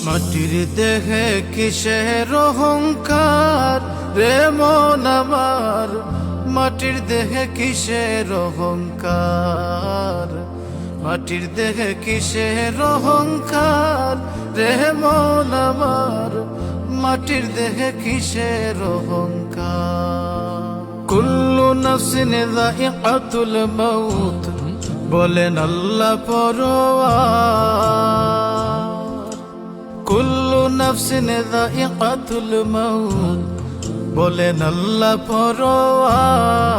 মাটির দেহে কিসের অহংকার রে মন আমার, মাটির দেহে কিসের অহংকার, মাটির দেহে কিসের অহংকার রে মন আমার, মাটির দেহে কিসের অহংকার। কুল্লু নফসিন যায়িকাতুল মাউত বলেন আল্লাহ পরোয়ার, কুল্লু নফসিন যায়িকাতুল মাউত বলেন আল্লাহ পরোয়ার।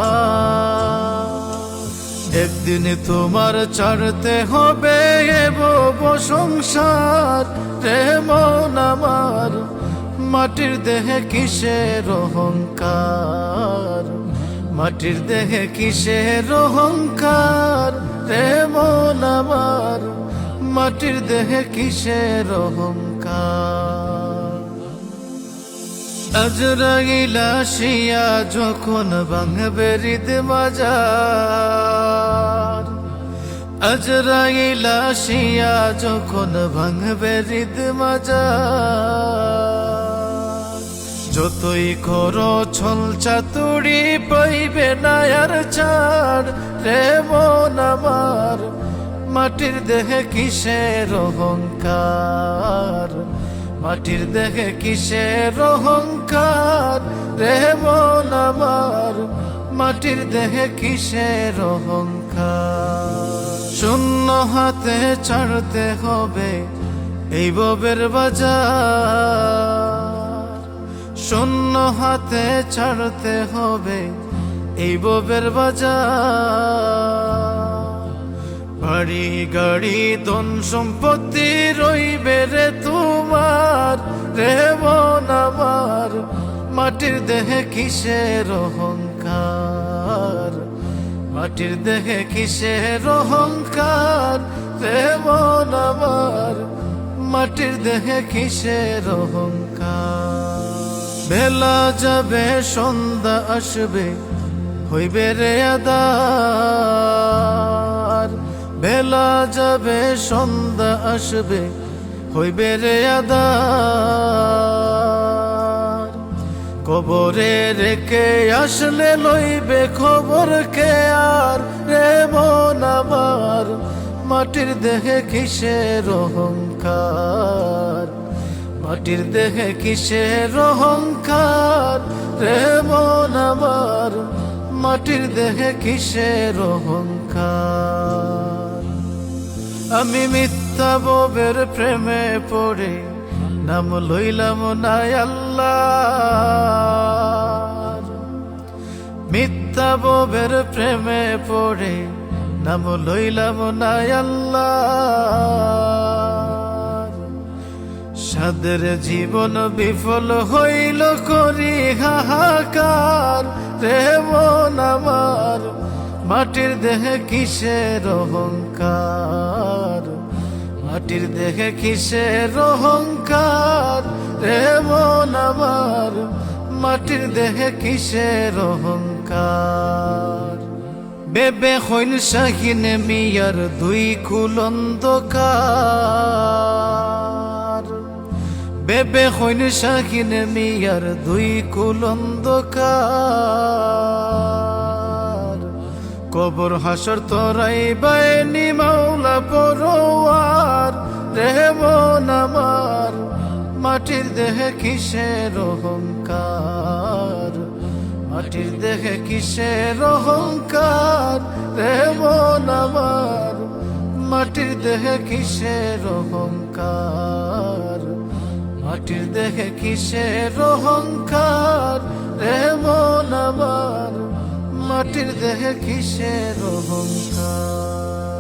একদিন তোমার ছাড়তে হবে সংসার রে মন আমার, মাটির দেহে কিসের অহংকার, মাটির দেহে কিসের অহংকার রে মন আমার, মাটির দেহে কিসের অহংকার। আজরাইল আসিয়া যখন ভাঙবে হৃদ মাজার, আজরাইল আসিয়া যখন ভাঙবে হৃদ মাজার, যতই করো ছল চাতুরি পাইবে না আর ছাড় রে মন আমার, মাটির দেহে কিসের অহংকার, মাটির দেহে কিসের অহংকার রে মন আমার, মাটির দেহে কিসের অহংকার। শূন্য হাতে ছাড়তে হবে এই ভবের বাজার, শূন্য হাতে ছাড়তে হবে এই ভবের বাজার। বাড়ি গাড়ি ধন সম্পত্তি রইবে রে তোমার রে মন আমার, মাটির দেহে কিসের অহংকার, মাটির দেহে কিসের অহংকার রে মন আমার, মাটির দেহে কিসের অহংকার। বেলা যাবে সন্ধ্যা আসবে হইবে রে আদার, বেলা যাবে সন্ধ্যা আসবে হইবে রে আদার। কবরে রেখে আসলে লইবে খবর কে আর রে মন আমার, মাটির দেহে কিসের অহংকার, মাটির দেহে কিসের অহংকার রে মন আমার, মাটির দেহে কিসের অহংকার। আমি মিথ্যা ববের প্রেমে পড়ে নাম লইলাম না আল্লাহর, মিথ্যা ববের প্রেমে পড়ে নাম লইলাম না আল্লাহর। সাদের জীবন বিফল হইল করি হাহাকার রে মন আমার, মাটির দেহে কিসের অহংকার, মাটির দেহে কিসের অহংকার রে মন আমার, মাটির দেহে কিসের অহংকার। বেবে হইল শাহিন মিয়ার দুই কুল অন্ধকার, বেবে হইল শাহিন মিয়ার দুই কুল অন্ধকার। কবর হাসর তোরাই বাইনি মাওলা পরোয়ার রে মন আমার, মাটির দেহে কিসের অহংকার, মাটির দেহে কিসের অহংকার রে মন আমার, মাটির দেহে কিসের অহংকার, মাটির দেহে কিসের অহংকার রে মন আমার, মাটির দেহে কিসের অহংকার।